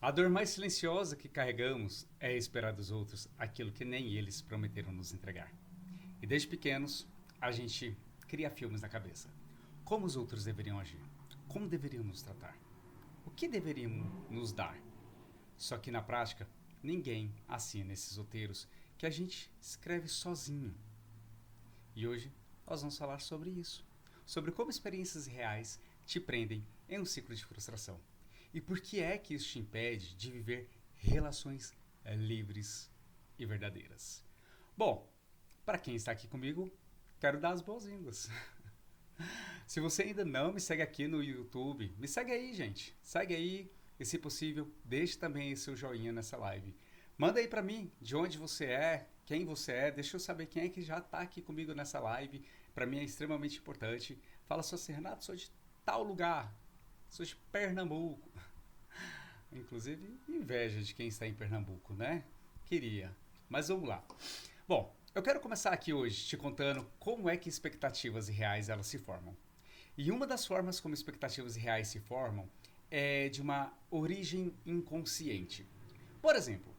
A dor mais silenciosa que carregamos é esperar dos outros aquilo que nem eles prometeram nos entregar. E desde pequenos, a gente cria filmes na cabeça. Como os outros deveriam agir? Como deveriam nos tratar? O que deveriam nos dar? Só que na prática, ninguém assina esses roteiros que a gente escreve sozinho. E hoje nós vamos falar sobre isso. Sobre como experiências reais te prendem em um ciclo de frustração. E por que é que isso te impede de viver relações livres e verdadeiras? Bom, para quem está aqui comigo, quero dar as boas-vindas. Se você ainda não me segue aqui no YouTube, me segue aí, gente. Segue aí e, se possível, deixe também seu joinha nessa live. Manda aí pra mim de onde você é, quem você é. Deixa eu saber quem é que já tá aqui comigo nessa live. Pra mim é extremamente importante. Fala só assim, Renato, sou de tal lugar. Sou de Pernambuco. Inclusive, inveja de quem está em Pernambuco, né? Queria. Mas vamos lá. Bom, eu quero começar aqui hoje te contando como é que expectativas reais elas se formam. E uma das formas como expectativas reais se formam é de uma origem inconsciente. Por exemplo,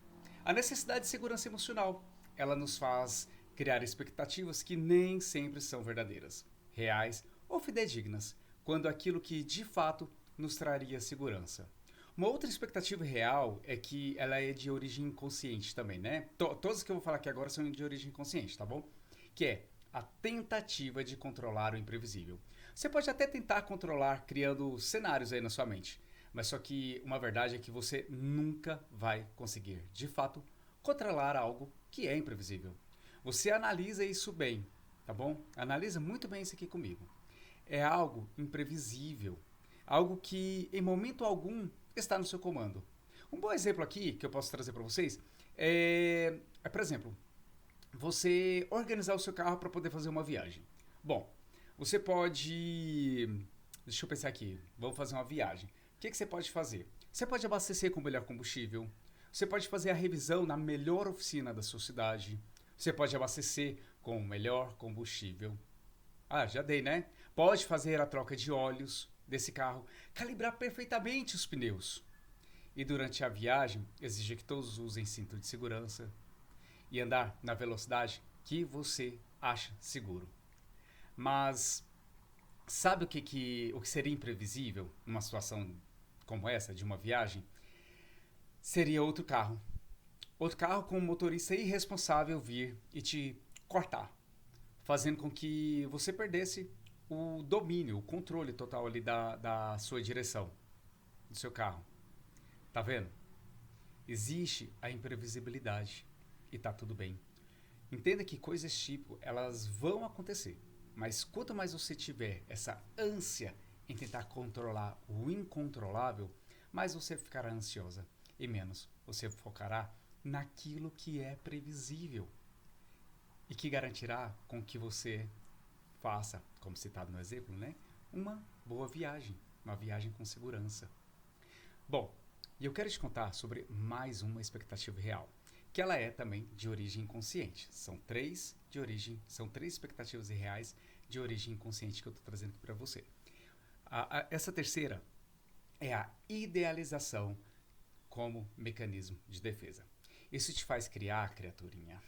a necessidade de segurança emocional, ela nos faz criar expectativas que nem sempre são verdadeiras, reais ou fidedignas, quando aquilo que de fato nos traria segurança. Uma outra expectativa real é que ela é de origem inconsciente também, né? Todas que eu vou falar aqui agora são de origem inconsciente, tá bom? Que é a tentativa de controlar o imprevisível. Você pode até tentar controlar criando cenários aí na sua mente, mas só que uma verdade é que você nunca vai conseguir, de fato, controlar algo que é imprevisível. Você analisa isso bem, tá bom? Analisa muito bem isso aqui comigo. É algo imprevisível, algo que em momento algum está no seu comando. Um bom exemplo aqui que eu posso trazer para vocês por exemplo, você organizar o seu carro para poder fazer uma viagem. Bom, você pode. Deixa eu pensar aqui. Vamos fazer uma viagem. O que você pode fazer? Você pode abastecer com o melhor combustível. Você pode fazer a revisão na melhor oficina da sua cidade. Você pode abastecer com o melhor combustível. Ah, já dei, né? Pode fazer a troca de óleos desse carro. Calibrar perfeitamente os pneus. E durante a viagem, exigir que todos usem cinto de segurança e andar na velocidade que você acha seguro. Mas sabe o que seria imprevisível numa situação como essa, de uma viagem? Seria outro carro. Outro carro com um motorista irresponsável vir e te cortar, fazendo com que você perdesse o domínio, o controle total ali da sua direção, do seu carro. Tá vendo? Existe a imprevisibilidade e tá tudo bem. Entenda que coisas tipo, elas vão acontecer. Mas quanto mais você tiver essa ânsia em tentar controlar o incontrolável, mais você ficará ansiosa e menos você focará naquilo que é previsível e que garantirá com que você faça, como citado no exemplo, né, uma boa viagem, uma viagem com segurança. Bom, e eu quero te contar sobre mais uma expectativa real, que ela é também de origem inconsciente. São três expectativas reais de origem inconsciente que eu estou trazendo aqui para você. Essa terceira é a idealização como mecanismo de defesa. Isso te faz criar, criaturinha,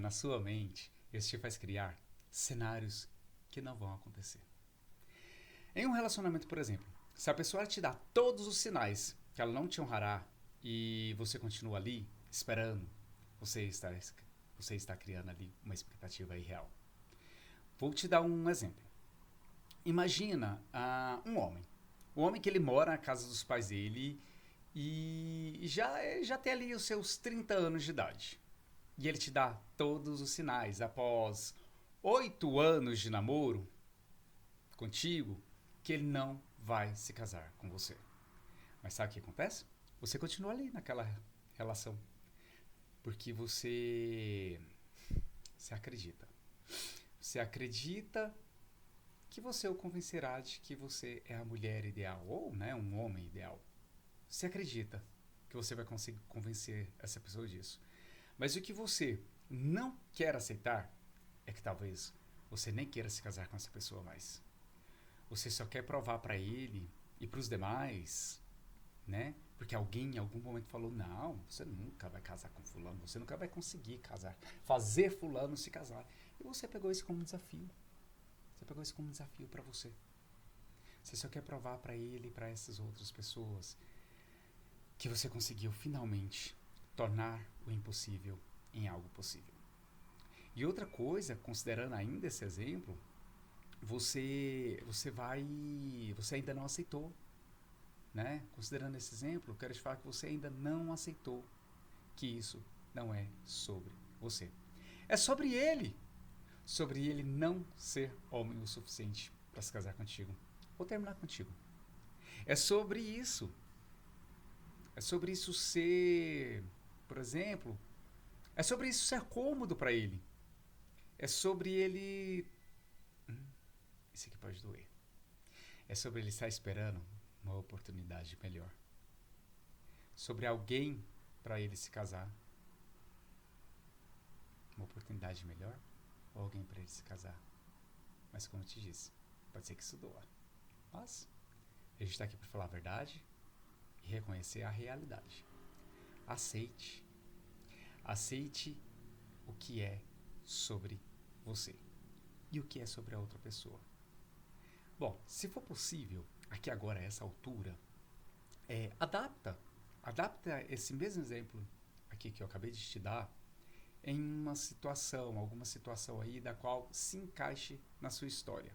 na sua mente, isso te faz criar cenários que não vão acontecer. Em um relacionamento, por exemplo, se a pessoa te dá todos os sinais que ela não te honrará e você continua ali esperando, você está, você está criando ali uma expectativa irreal. Vou te dar um exemplo. Imagina um homem que ele mora na casa dos pais dele e já tem ali os seus 30 anos de idade. E ele te dá todos os sinais após 8 anos de namoro contigo que ele não vai se casar com você. Mas sabe o que acontece? Você continua ali naquela relação. Porque você acredita. Você acredita que você o convencerá de que você é a mulher ideal ou, né, um homem ideal. Você acredita que você vai conseguir convencer essa pessoa disso. Mas o que você não quer aceitar é que talvez você nem queira se casar com essa pessoa mais. Você só quer provar para ele e para os demais né? Porque alguém em algum momento falou, não, você nunca vai casar com fulano, você nunca vai conseguir casar, fazer fulano se casar. E você pegou isso como desafio. Você pegou isso como desafio para você. Você só quer provar para ele e para essas outras pessoas que você conseguiu finalmente tornar o impossível em algo possível. E outra coisa, considerando ainda esse exemplo, você ainda não aceitou, né? Considerando esse exemplo, eu quero te falar que você ainda não aceitou que isso não é sobre você. É sobre ele não ser homem o suficiente para se casar contigo ou terminar contigo. É sobre isso. É sobre isso ser, por exemplo, é sobre isso ser cômodo para ele. É sobre ele. Isso aqui pode doer. É sobre ele estar esperando uma oportunidade melhor. Sobre alguém para ele se casar. Uma oportunidade melhor ou alguém para ele se casar. Mas como eu te disse, pode ser que isso doa. Mas a gente está aqui para falar a verdade e reconhecer a realidade. Aceite. Aceite o que é sobre você e o que é sobre a outra pessoa. Bom, se for possível, aqui agora a essa altura, adapta esse mesmo exemplo aqui que eu acabei de te dar em alguma situação aí da qual se encaixe na sua história.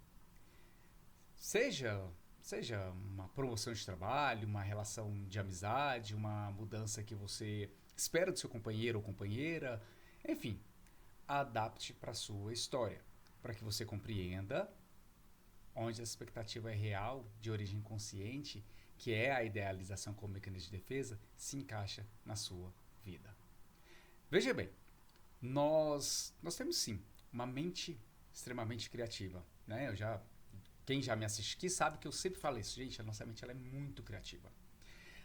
Seja uma promoção de trabalho, uma relação de amizade, uma mudança que você espera do seu companheiro ou companheira, enfim, adapte para a sua história, para que você compreenda onde a expectativa é real, de origem consciente, que é a idealização como mecanismo de defesa, se encaixa na sua vida. Veja bem, nós temos sim uma mente extremamente criativa, né? Quem já me assiste aqui sabe que eu sempre falo isso, gente, a nossa mente ela é muito criativa.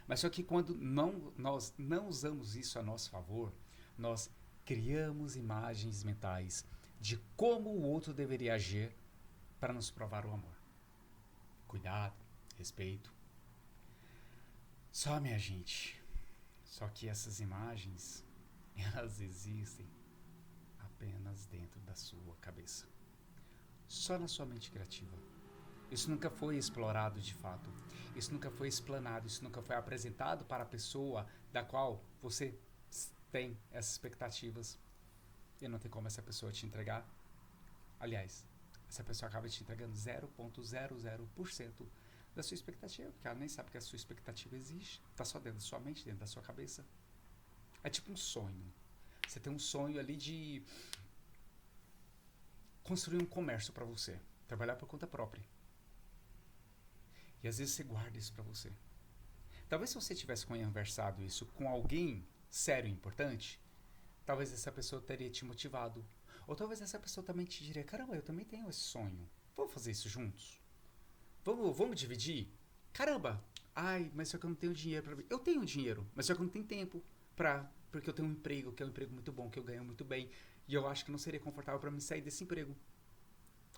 Mas só que quando nós não usamos isso a nosso favor, nós criamos imagens mentais de como o outro deveria agir para nos provar o amor. Cuidado, respeito. Só, minha gente, só que essas imagens, elas existem apenas dentro da sua cabeça. Só na sua mente criativa. Isso nunca foi explorado de fato. Isso nunca foi explanado. Isso nunca foi apresentado para a pessoa da qual você tem essas expectativas. E não tem como essa pessoa te entregar. Aliás, essa pessoa acaba te entregando 0,00% da sua expectativa, porque ela nem sabe que a sua expectativa existe. Está só dentro da sua mente, dentro da sua cabeça. É tipo um sonho. Você tem um sonho ali de construir um comércio para você, trabalhar por conta própria. E às vezes você guarda isso para você. Talvez se você tivesse conversado isso com alguém sério e importante, talvez essa pessoa teria te motivado. Ou talvez essa pessoa também te diria, caramba, eu também tenho esse sonho. Vamos fazer isso juntos? Vamos dividir? Caramba, mas só que eu não tenho dinheiro para... Eu tenho dinheiro, mas só que eu não tenho tempo porque eu tenho um emprego, que é um emprego muito bom, que eu ganho muito bem. E eu acho que não seria confortável para mim sair desse emprego.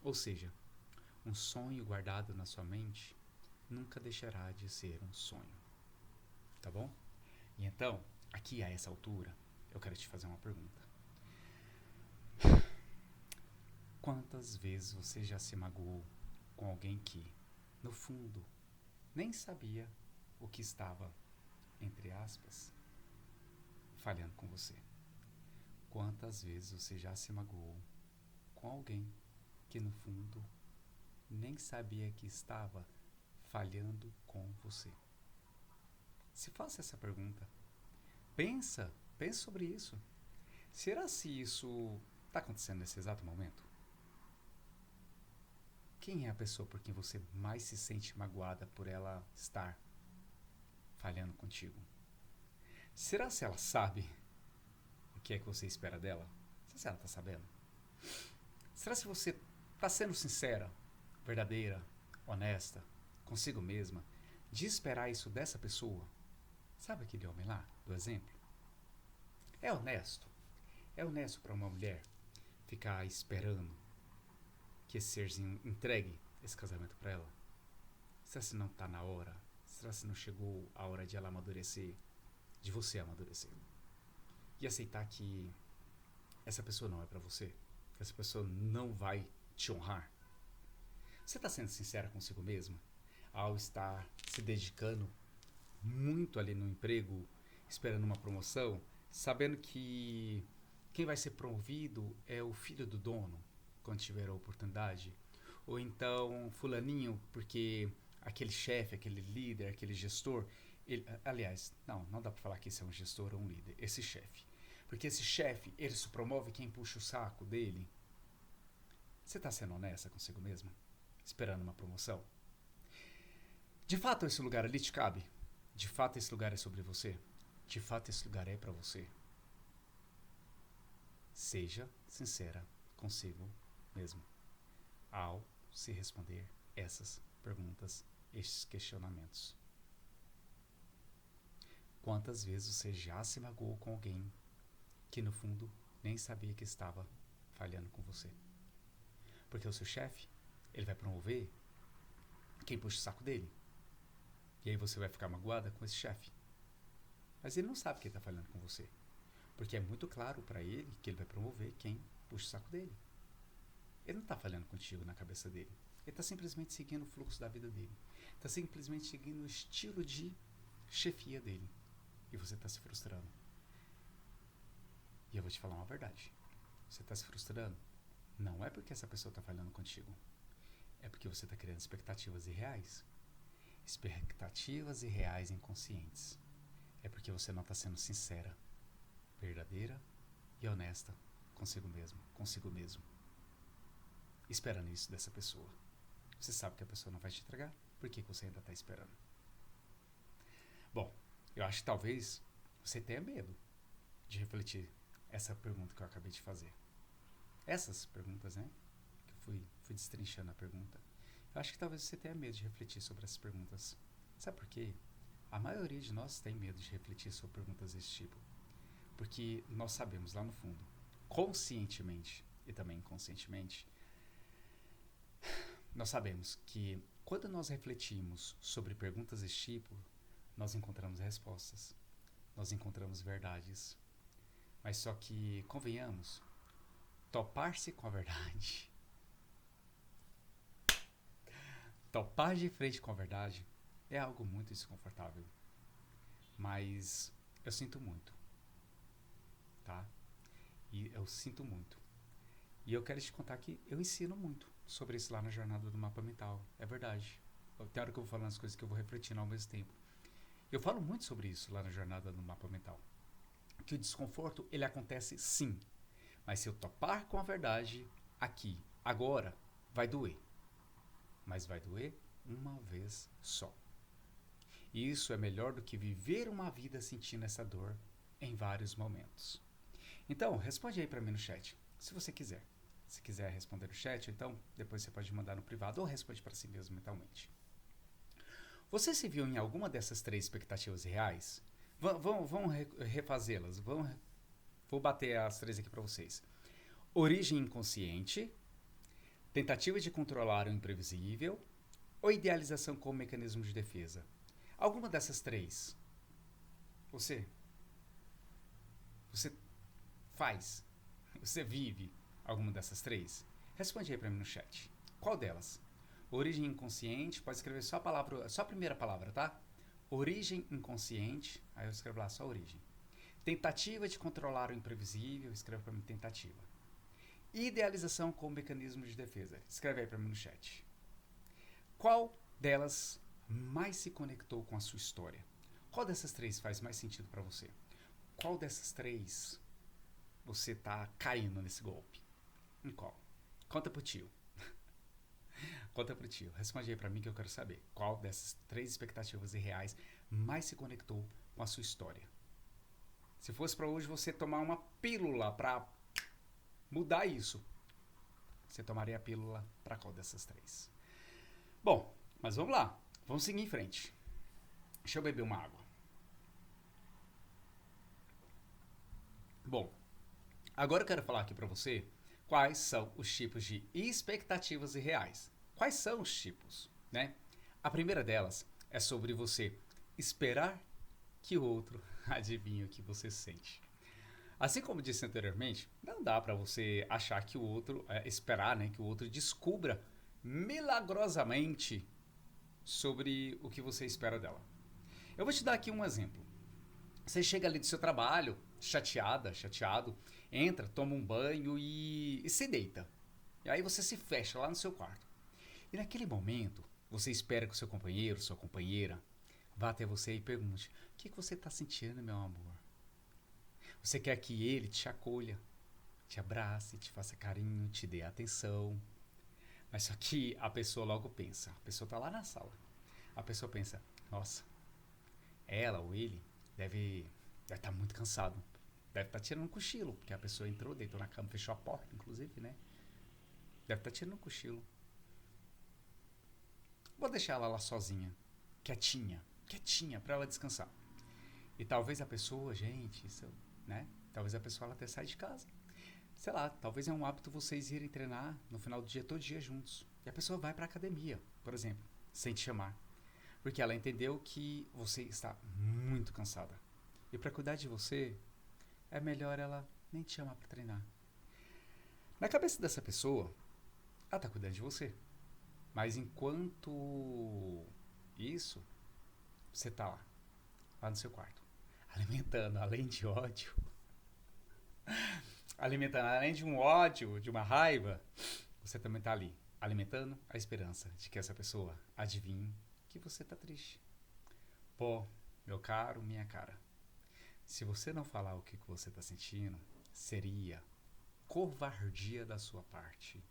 Ou seja, um sonho guardado na sua mente nunca deixará de ser um sonho. Tá bom? E então, aqui a essa altura, eu quero te fazer uma pergunta. Quantas vezes você já se magoou com alguém que, no fundo, nem sabia o que estava, entre aspas, falhando com você? Quantas vezes você já se magoou com alguém que, no fundo, nem sabia que estava falhando com você? Se faça essa pergunta. Pensa sobre isso. Será se isso está acontecendo nesse exato momento? Quem é a pessoa por quem você mais se sente magoada por ela estar falhando contigo? Será se ela sabe o que é que você espera dela? Será se ela está sabendo? Será se você está sendo sincera, verdadeira, honesta, consigo mesma, de esperar isso dessa pessoa? Sabe aquele homem lá, do exemplo? É honesto? É honesto para uma mulher ficar esperando que esse serzinho entregue esse casamento para ela? Será se não está na hora? será que não chegou a hora de ela amadurecer, de você amadurecer? E aceitar que essa pessoa não é pra você, que essa pessoa não vai te honrar. Você está sendo sincera consigo mesma ao estar se dedicando muito ali no emprego, esperando uma promoção, sabendo que quem vai ser promovido é o filho do dono, quando tiver a oportunidade? Ou então fulaninho, porque aquele chefe, aquele líder, aquele gestor, aliás, não dá para falar que esse é um gestor ou um líder, esse chefe. Porque esse chefe, ele se promove quem puxa o saco dele. Você está sendo honesta consigo mesma? Esperando uma promoção? De fato esse lugar ali te cabe? De fato esse lugar é sobre você? De fato esse lugar é para você? Seja sincera consigo mesmo ao se responder essas perguntas, estes questionamentos. Quantas vezes você já se magoou com alguém que no fundo nem sabia que estava falhando com você? Porque o seu chefe, ele vai promover quem puxa o saco dele. E aí você vai ficar magoada com esse chefe. Mas ele não sabe que ele está falhando com você. Porque é muito claro para ele que ele vai promover quem puxa o saco dele. Ele não está falhando contigo na cabeça dele. Ele está simplesmente seguindo o fluxo da vida dele. Está simplesmente seguindo o estilo de chefia dele. E você está se frustrando. E eu vou te falar uma verdade. Você está se frustrando? Não é porque essa pessoa está falhando contigo. É porque você está criando expectativas irreais. Expectativas irreais inconscientes. É porque você não está sendo sincera, verdadeira e honesta consigo mesmo, consigo mesmo. Esperando isso dessa pessoa. Você sabe que a pessoa não vai te entregar. Por que você ainda está esperando? Bom, eu acho que talvez você tenha medo de refletir essa pergunta que eu acabei de fazer. Essas perguntas, né? Que eu fui destrinchando a pergunta. Eu acho que talvez você tenha medo de refletir sobre essas perguntas. Sabe por quê? A maioria de nós tem medo de refletir sobre perguntas desse tipo. Porque nós sabemos lá no fundo, conscientemente e também inconscientemente, nós sabemos que quando nós refletimos sobre perguntas desse tipo, nós encontramos respostas, nós encontramos verdades. Mas só que, convenhamos, topar-se com a verdade, topar de frente com a verdade é algo muito desconfortável. Mas eu sinto muito, tá? E eu sinto muito. E eu quero te contar que eu ensino muito sobre isso lá na jornada do mapa mental. É verdade. Tem hora que eu vou falando as coisas que eu vou refletindo ao mesmo tempo. Eu falo muito sobre isso lá na jornada do mapa mental. Que o desconforto, ele acontece sim. Mas se eu topar com a verdade aqui, agora, vai doer. Mas vai doer uma vez só. E isso é melhor do que viver uma vida sentindo essa dor em vários momentos. Então, responde aí pra mim no chat, se você quiser. Se quiser responder no chat, então depois você pode mandar no privado ou responde para si mesmo mentalmente. Você se viu em alguma dessas 3 expectativas reais? Vamos refazê-las. Vou bater as 3 aqui para vocês. Origem inconsciente, tentativa de controlar o imprevisível ou idealização como mecanismo de defesa? Alguma dessas 3, você faz, você vive alguma dessas 3? Responde aí para mim no chat. Qual delas? Origem inconsciente, pode escrever só a palavra, só a primeira palavra, tá? Origem inconsciente, aí eu escrevo lá só origem. Tentativa de controlar o imprevisível, escreve para mim tentativa. Idealização como mecanismo de defesa, escreve aí para mim no chat. Qual delas mais se conectou com a sua história? Qual dessas 3 faz mais sentido para você? Qual dessas 3 você tá caindo nesse golpe? Em qual? Conta pro tio. Conta pro tio. Responde aí pra mim que eu quero saber. Qual dessas 3 expectativas irreais mais se conectou com a sua história? Se fosse pra hoje você tomar uma pílula pra mudar isso, você tomaria a pílula pra qual dessas 3? Bom, mas vamos lá. Vamos seguir em frente. Deixa eu beber uma água. Bom, agora eu quero falar aqui pra você quais são os tipos de expectativas irreais. Quais são os tipos, né? A primeira delas é sobre você esperar que o outro adivinhe o que você sente. Assim como disse anteriormente, não dá para você achar que o outro, esperar, né, que o outro descubra milagrosamente sobre o que você espera dela. Eu vou te dar aqui um exemplo. Você chega ali do seu trabalho, chateada, chateado, entra, toma um banho e se deita. E aí você se fecha lá no seu quarto. E naquele momento, você espera que o seu companheiro, sua companheira, vá até você e pergunte: o que você está sentindo, meu amor? Você quer que ele te acolha, te abrace, te faça carinho, te dê atenção. Mas só que a pessoa logo pensa, a pessoa está lá na sala. A pessoa pensa: nossa, ela ou ele deve estar muito cansado. Deve estar tirando um cochilo, porque a pessoa entrou, deitou na cama, fechou a porta, inclusive, né? Deve estar tirando um cochilo. Vou deixar ela lá sozinha, quietinha, para ela descansar. E talvez a pessoa, gente, isso, né? Talvez a pessoa ela até saia de casa. Sei lá, talvez é um hábito vocês irem treinar no final do dia, todo dia juntos. E a pessoa vai para a academia, por exemplo, sem te chamar. Porque ela entendeu que você está muito cansada. E para cuidar de você, é melhor ela nem te chamar para treinar. Na cabeça dessa pessoa, ela está cuidando de você. Mas enquanto isso, você está lá no seu quarto, alimentando, além de ódio, alimentando, além de um ódio, de uma raiva, você também está ali, alimentando a esperança de que essa pessoa adivinhe que você está triste. Pô, meu caro, minha cara, se você não falar o que você está sentindo, seria covardia da sua parte.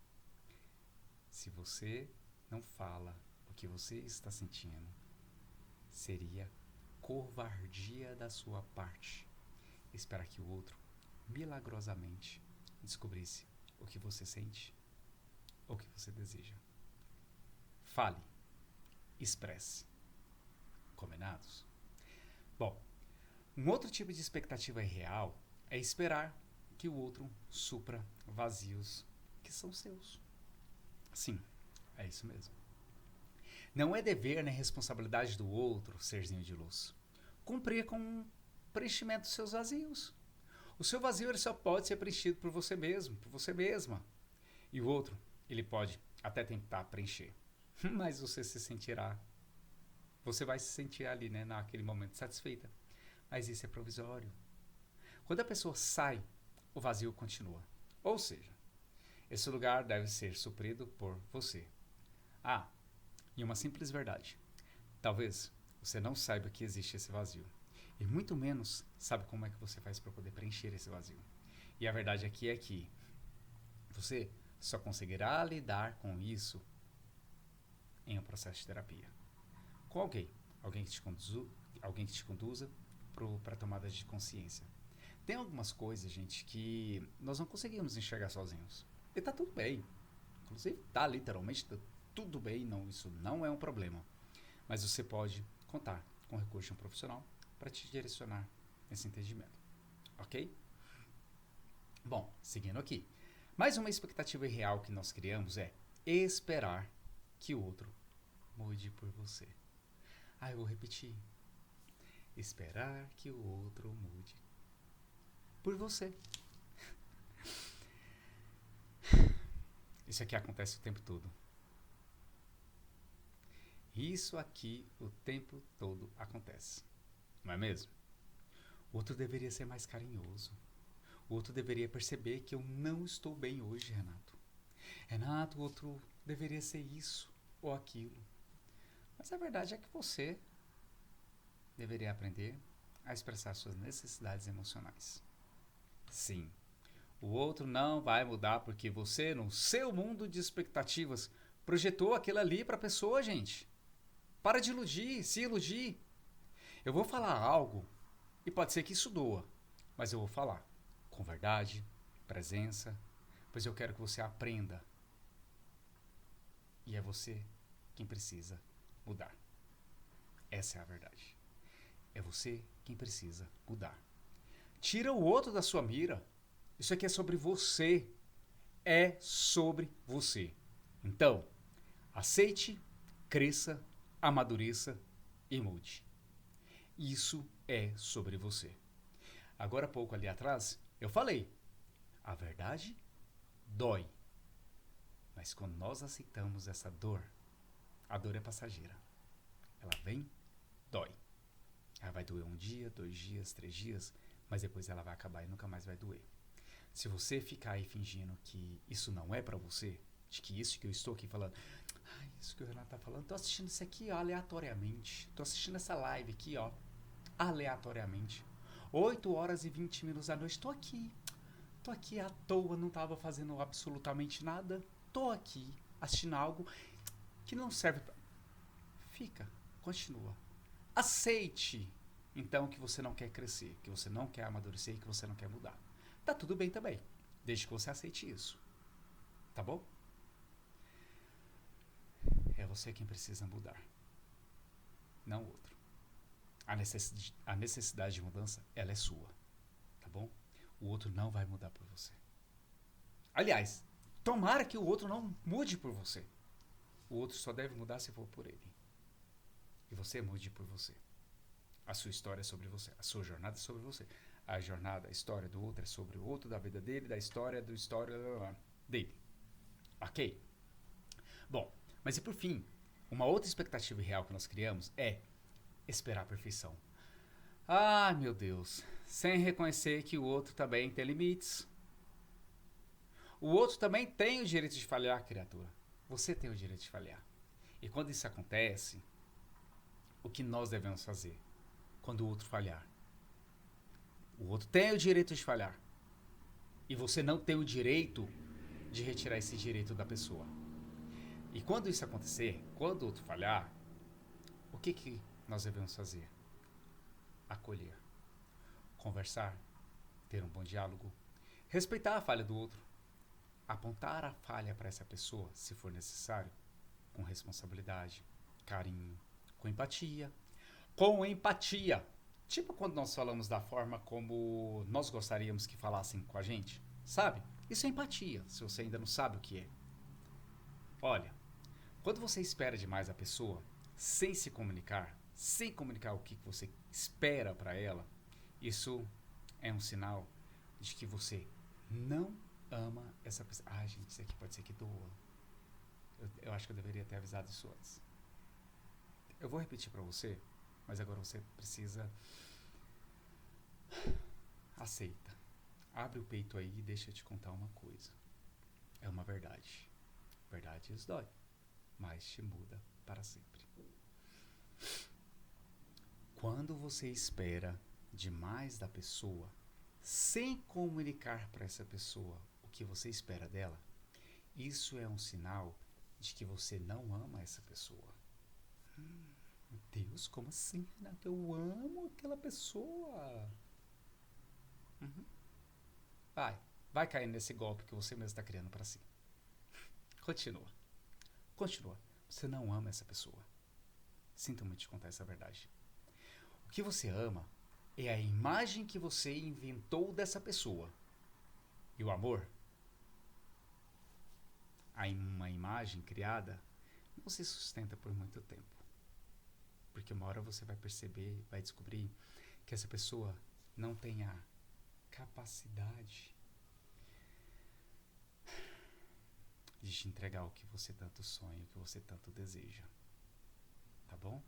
Se você não fala o que você está sentindo, seria covardia da sua parte esperar que o outro milagrosamente descobrisse o que você sente ou o que você deseja. Fale, expresse. Combinados? Bom, um outro tipo de expectativa irreal é esperar que o outro supra vazios que são seus. Sim, é isso mesmo. Não é dever nem responsabilidade do outro, serzinho de luz, cumprir com o preenchimento dos seus vazios. O seu vazio ele só pode ser preenchido por você mesmo, por você mesma. E o outro, ele pode até tentar preencher, mas você vai se sentir ali, né, naquele momento satisfeita. Mas isso é provisório. Quando a pessoa sai, o vazio continua. Ou seja, esse lugar deve ser suprido por você. Ah, e uma simples verdade. Talvez você não saiba que existe esse vazio. E muito menos sabe como é que você faz para poder preencher esse vazio. E a verdade aqui é que você só conseguirá lidar com isso em um processo de terapia. Com alguém. Alguém que te conduza para tomadas de consciência. Tem algumas coisas, gente, que nós não conseguimos enxergar sozinhos. E tá tudo bem. Inclusive, tá literalmente tudo bem, não, isso não é um problema. Mas você pode contar com o recurso de um profissional para te direcionar nesse entendimento. Ok? Bom, seguindo aqui. Mais uma expectativa irreal que nós criamos é esperar que o outro mude por você. Eu vou repetir. Esperar que o outro mude por você. Isso aqui acontece o tempo todo. Isso aqui o tempo todo acontece. Não é mesmo? O outro deveria ser mais carinhoso. O outro deveria perceber que eu não estou bem hoje, Renato. Renato, o outro deveria ser isso ou aquilo. Mas a verdade é que você deveria aprender a expressar suas necessidades emocionais. Sim, o outro não vai mudar porque você, no seu mundo de expectativas, projetou aquilo ali para a pessoa, gente. Para de iludir, se iludir. Eu vou falar algo e pode ser que isso doa, mas eu vou falar com verdade, presença, pois eu quero que você aprenda. E é você quem precisa mudar. Essa é a verdade. É você quem precisa mudar. Tira o outro da sua mira. Isso aqui é sobre você. É sobre você. Então, aceite, cresça, amadureça e mude. Isso é sobre você. Agora há pouco ali atrás, eu falei, a verdade dói. Mas quando nós aceitamos essa dor, a dor é passageira. Ela vem, dói. Ela vai doer um dia, 2 dias, 3 dias, mas depois ela vai acabar e nunca mais vai doer. Se você ficar aí fingindo que isso não é pra você, de que isso que eu estou aqui falando, isso que o Renato tá falando, tô assistindo isso aqui ó, aleatoriamente, tô assistindo essa live aqui ó, aleatoriamente, 8 horas e 20 minutos da noite, tô aqui à toa, não tava fazendo absolutamente nada, tô aqui assistindo algo que não serve pra... Fica, continua. Aceite, então, que você não quer crescer, que você não quer amadurecer e que você não quer mudar. Tá tudo bem também, desde que você aceite isso. Tá bom? É você quem precisa mudar, não o outro. A necessidade de mudança, ela é sua. Tá bom? O outro não vai mudar por você. Aliás, tomara que o outro não mude por você. O outro só deve mudar se for por ele. E você mude por você. A sua história é sobre você. A sua jornada é sobre você. A jornada, a história do outro é sobre o outro, da vida dele, da história dele. Ok? Bom, mas e por fim, uma outra expectativa real que nós criamos é esperar a perfeição. Ah, meu Deus. Sem reconhecer que o outro também tem limites. O outro também tem o direito de falhar, criatura. Você tem o direito de falhar. E quando isso acontece, o que nós devemos fazer? Quando o outro falhar. O outro tem o direito de falhar. E você não tem o direito de retirar esse direito da pessoa. E quando isso acontecer, quando o outro falhar, o que nós devemos fazer? Acolher. Conversar. Ter um bom diálogo. Respeitar a falha do outro. Apontar a falha para essa pessoa, se for necessário, com responsabilidade, carinho, com empatia. Com empatia. Tipo quando nós falamos da forma como nós gostaríamos que falassem com a gente, sabe? Isso é empatia, se você ainda não sabe o que é. Olha, quando você espera demais a pessoa, sem comunicar o que você espera para ela, isso é um sinal de que você não ama essa pessoa. Ah, gente, isso aqui pode ser que doa. Eu acho que eu deveria ter avisado isso antes. Eu vou repetir para você, mas agora você precisa... Aceita. Abre o peito aí e deixa eu te contar uma coisa. É uma verdade. Verdades dói, mas te muda para sempre. Quando você espera demais da pessoa, sem comunicar para essa pessoa o que você espera dela, isso é um sinal de que você não ama essa pessoa. Meu Deus, como assim, Renato? Eu amo aquela pessoa. Vai cair nesse golpe que você mesmo está criando para si. Continua. Você não ama essa pessoa. Sinto muito te contar essa verdade. O que você ama é a imagem que você inventou dessa pessoa. E o amor, uma imagem criada, não se sustenta por muito tempo. Porque uma hora você vai perceber, vai descobrir que essa pessoa não tem a capacidade de te entregar o que você tanto sonha, o que você tanto deseja. Tá bom?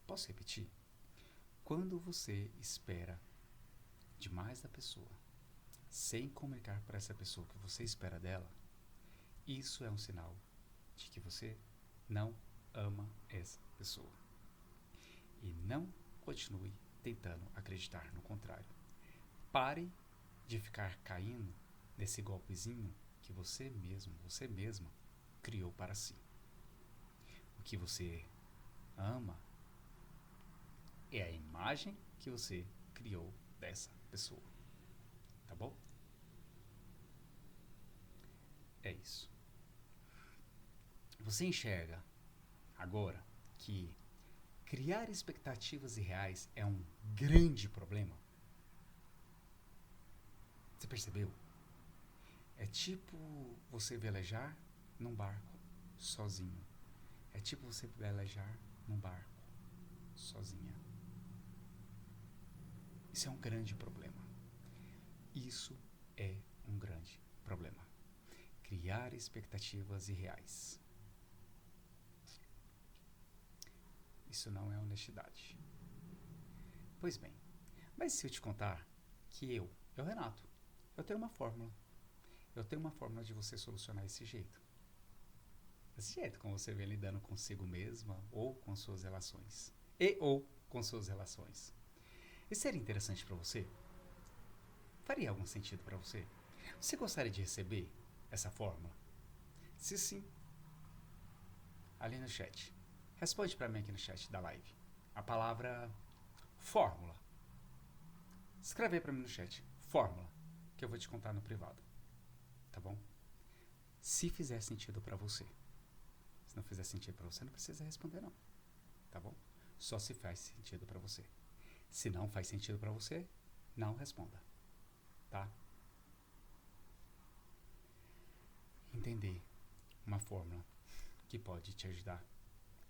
Posso repetir? Quando você espera demais da pessoa, sem comunicar para essa pessoa o que você espera dela, isso é um sinal de que você não ama essa pessoa. E não continue tentando acreditar no contrário. Pare de ficar caindo nesse golpezinho que você mesmo, você mesma criou para si. O que você ama é a imagem que você criou dessa pessoa. Tá bom? É isso. Você enxerga agora que criar expectativas irreais é um grande problema? Você percebeu? É tipo você velejar num barco sozinho. É tipo você velejar num barco sozinha. Isso é um grande problema. Isso é um grande problema. Criar expectativas irreais. Isso não é honestidade. Pois bem, mas se eu te contar que eu, Renato, eu tenho uma fórmula. Eu tenho uma fórmula de você solucionar esse jeito. Desse jeito, como você vem lidando consigo mesma ou com suas relações. Ou com suas relações. Isso seria interessante para você? Faria algum sentido para você? Você gostaria de receber essa fórmula? Se sim, ali no chat. Responde para mim aqui no chat da live. A palavra fórmula. Escreve para mim no chat. Fórmula. Que eu vou te contar no privado. Tá bom? Se fizer sentido para você. Se não fizer sentido para você, não precisa responder não. Tá bom? Só se faz sentido para você. Se não faz sentido para você, não responda. Tá? Entender uma fórmula que pode te ajudar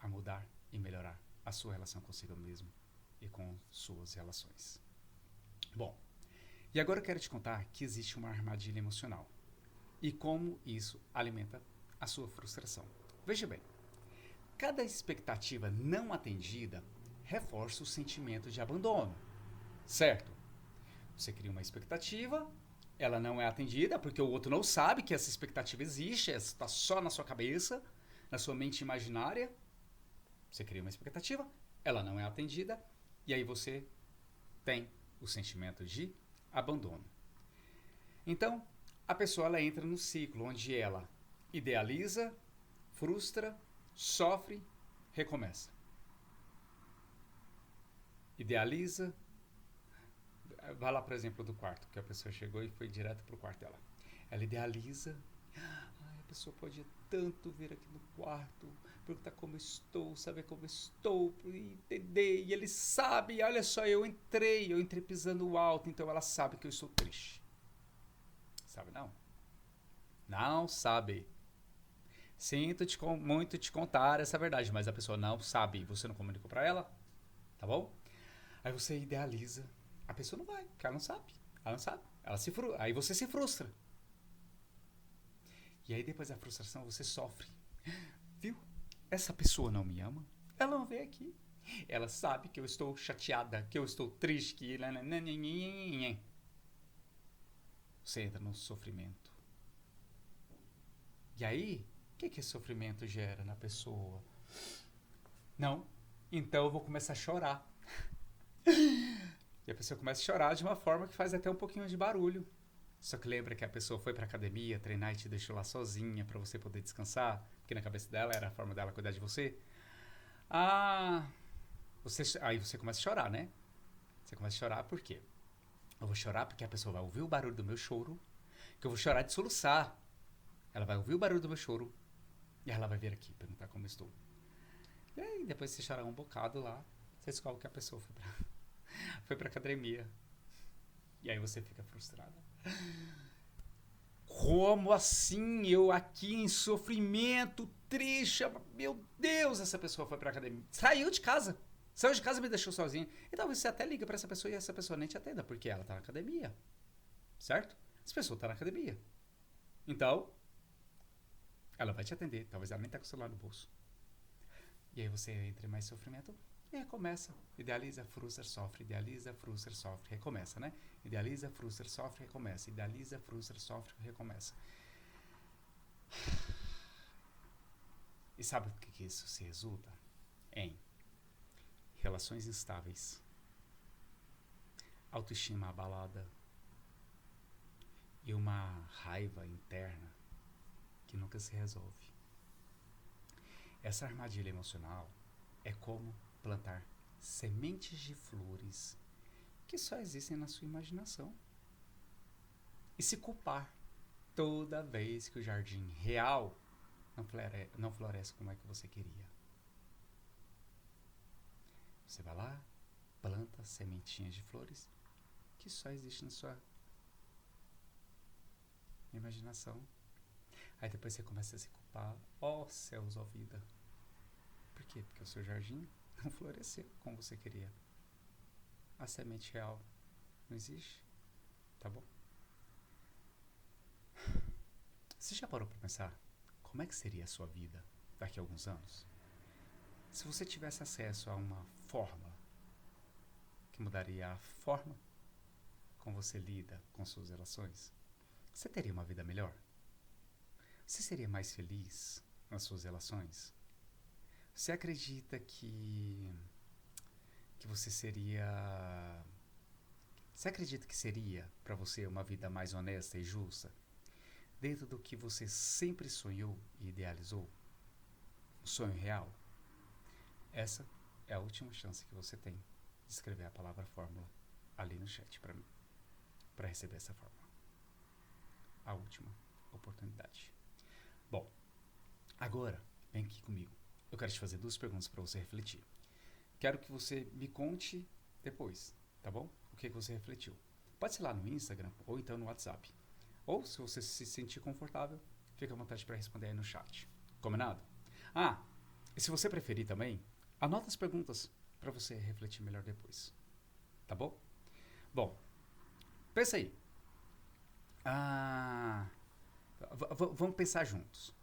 a mudar e melhorar a sua relação consigo mesmo e com suas relações. Bom, e agora eu quero te contar que existe uma armadilha emocional e como isso alimenta a sua frustração. Veja bem, cada expectativa não atendida reforça o sentimento de abandono, certo? Você cria uma expectativa, ela não é atendida porque o outro não sabe que essa expectativa existe, está só na sua cabeça, na sua mente imaginária. Você cria uma expectativa, ela não é atendida, e aí você tem o sentimento de abandono. Então, a pessoa ela entra no ciclo onde ela idealiza, frustra, sofre, recomeça. Idealiza. Vai lá, por exemplo, do quarto, que a pessoa chegou e foi direto pro quarto dela. Ela idealiza. Ai, a pessoa pode tanto vir aqui no quarto, perguntar como eu estou, saber como eu estou, entender. E ele sabe, olha só, eu entrei pisando alto, então ela sabe que eu estou triste. Sabe não? Não sabe. Sinto muito te contar essa verdade, mas a pessoa não sabe. Você não comunicou pra ela? Tá bom? Aí você idealiza. A pessoa não vai, porque ela não sabe. Ela não sabe. Aí você se frustra. E aí depois da frustração você sofre. Viu? Essa pessoa não me ama. Ela não veio aqui. Ela sabe que eu estou chateada, que eu estou triste, que... Você entra no sofrimento. E aí, o que esse sofrimento gera na pessoa? Não, então eu vou começar a chorar. E a pessoa começa a chorar de uma forma que faz até um pouquinho de barulho. Só que lembra que a pessoa foi pra academia treinar e te deixou lá sozinha pra você poder descansar, porque na cabeça dela era a forma dela cuidar de você. Aí você começa a chorar, né? Você começa a chorar por quê? Eu vou chorar porque a pessoa vai ouvir o barulho do meu choro, que eu vou chorar de soluçar. Ela vai ouvir o barulho do meu choro e ela vai vir aqui perguntar como eu estou. E aí depois você chorar um bocado lá, você descobre que a pessoa foi pra academia. E aí você fica frustrada. Como assim? Eu aqui em sofrimento, triste. Meu Deus, essa pessoa foi pra academia. Saiu de casa e me deixou sozinha. E talvez você até liga pra essa pessoa e essa pessoa nem te atenda, porque ela tá na academia. Certo? Essa pessoa tá na academia. Então, ela vai te atender. Talvez ela nem tá com o celular no bolso. E aí você entra em mais sofrimento e recomeça. Idealiza, frustra, sofre. Idealiza, frustra, sofre. Recomeça, né? Idealiza, frustra, sofre, recomeça. Idealiza, frustra, sofre, recomeça. E sabe o que isso se resulta? Em relações instáveis, autoestima abalada e uma raiva interna que nunca se resolve. Essa armadilha emocional é como plantar sementes de flores que só existem na sua imaginação e se culpar toda vez que o jardim real não floresce como é que você queria. Você vai lá, planta sementinhas de flores que só existem na sua imaginação. Aí depois você começa a se culpar. Ó céus, ó vida. Por quê? Porque o seu jardim não floresceu como você queria. A semente real não existe, tá bom? Você já parou para pensar como é que seria a sua vida daqui a alguns anos? Se você tivesse acesso a uma fórmula que mudaria a forma como você lida com suas relações, você teria uma vida melhor? Você seria mais feliz nas suas relações? Você acredita que você seria... Você acredita que seria para você uma vida mais honesta e justa, dentro do que você sempre sonhou e idealizou? Um sonho real? Essa é a última chance que você tem de escrever a palavra fórmula ali no chat para mim, para receber essa fórmula. A última oportunidade. Bom, agora vem aqui comigo. Eu quero te fazer duas perguntas para você refletir. Quero que você me conte depois, tá bom? O que você refletiu. Pode ser lá no Instagram ou então no WhatsApp. Ou, se você se sentir confortável, fica à vontade para responder aí no chat. Combinado? Ah, e se você preferir também, anota as perguntas para você refletir melhor depois. Tá bom? Bom, pensa aí. Ah, vamos pensar juntos.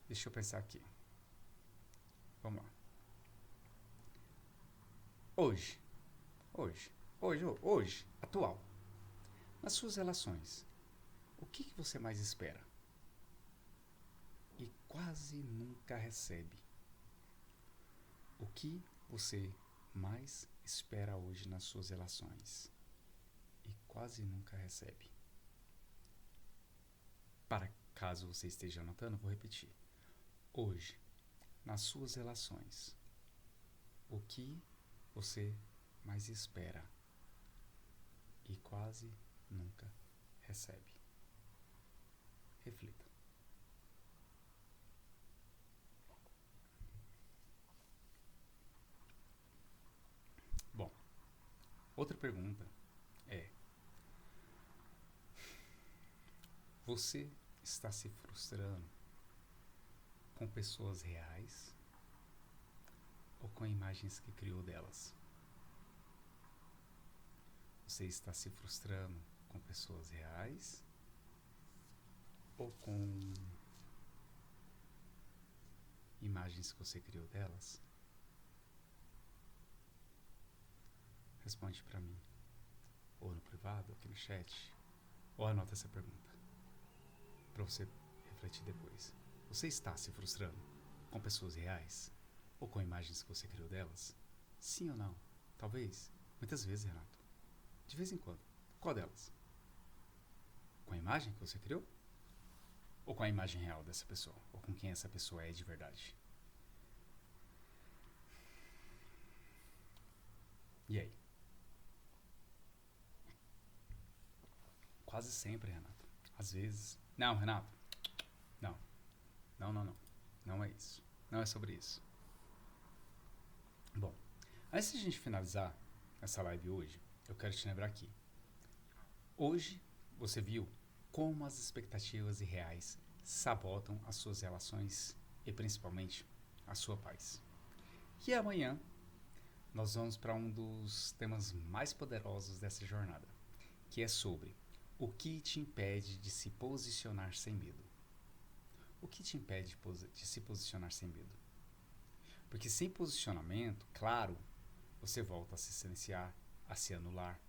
Deixa eu pensar aqui. Vamos lá. Hoje, atual. Nas suas relações, o que você mais espera? E quase nunca recebe. O que você mais espera hoje nas suas relações? E quase nunca recebe. Para caso você esteja anotando, vou repetir. Hoje, nas suas relações, o que você mais espera e quase nunca recebe? Reflita. Bom, outra pergunta é: você está se frustrando com pessoas reais ou com imagens que criou delas? Você está se frustrando com pessoas reais ou com imagens que você criou delas? Responde para mim, ou no privado, aqui no chat, ou anota essa pergunta para você refletir depois. Você está se frustrando com pessoas reais ou com imagens que você criou delas? Sim ou não? Talvez. Muitas vezes, Renato. De vez em quando. Qual delas? Com a imagem que você criou? Ou com a imagem real dessa pessoa? Ou com quem essa pessoa é de verdade? E aí? Quase sempre, Renato. Às vezes. Não, Renato. Não. Não. Não é isso. Não é sobre isso. Bom, antes de a gente finalizar essa live hoje, eu quero te lembrar aqui. Hoje você viu como as expectativas irreais sabotam as suas relações e principalmente a sua paz. E amanhã nós vamos para um dos temas mais poderosos dessa jornada, que é sobre o que te impede de se posicionar sem medo. O que te impede de se posicionar sem medo? Porque sem posicionamento, claro, você volta a se silenciar, a se anular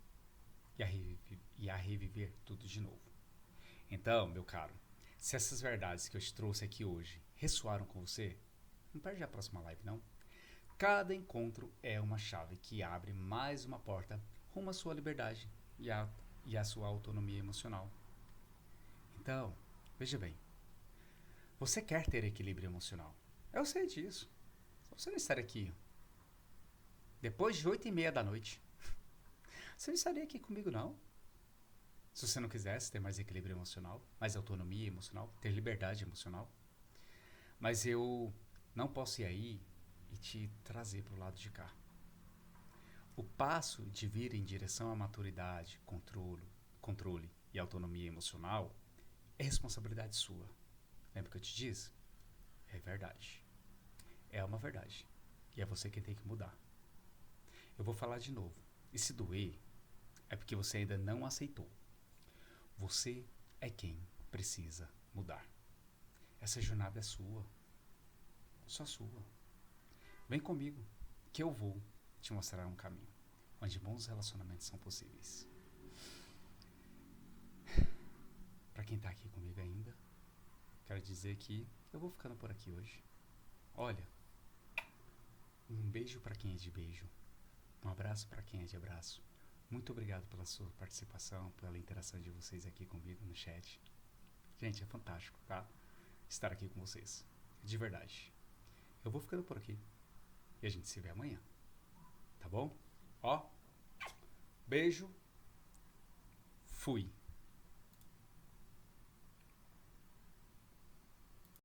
e a reviver tudo de novo. Então, meu caro, se essas verdades que eu te trouxe aqui hoje ressoaram com você, não perde a próxima live, não. Cada encontro é uma chave que abre mais uma porta rumo à sua liberdade e à sua autonomia emocional. Então, veja bem, você quer ter equilíbrio emocional. Eu sei disso. Você não estaria aqui depois de 8:30 da noite. Você não estaria aqui comigo, não. Se você não quisesse ter mais equilíbrio emocional, mais autonomia emocional, ter liberdade emocional. Mas eu não posso ir aí e te trazer para o lado de cá. O passo de vir em direção à maturidade, controle e autonomia emocional é responsabilidade sua. Lembra que eu te disse? É verdade. É uma verdade. E é você quem tem que mudar. Eu vou falar de novo. E se doer, é porque você ainda não aceitou. Você é quem precisa mudar. Essa jornada é sua. Só sua. Vem comigo, que eu vou te mostrar um caminho onde bons relacionamentos são possíveis. Para quem tá aqui comigo ainda, quero dizer que eu vou ficando por aqui hoje. Olha, um beijo para quem é de beijo. Um abraço para quem é de abraço. Muito obrigado pela sua participação, pela interação de vocês aqui comigo no chat. Gente, é fantástico, tá? Estar aqui com vocês. De verdade. Eu vou ficando por aqui. E a gente se vê amanhã. Tá bom? Ó. Beijo. Fui.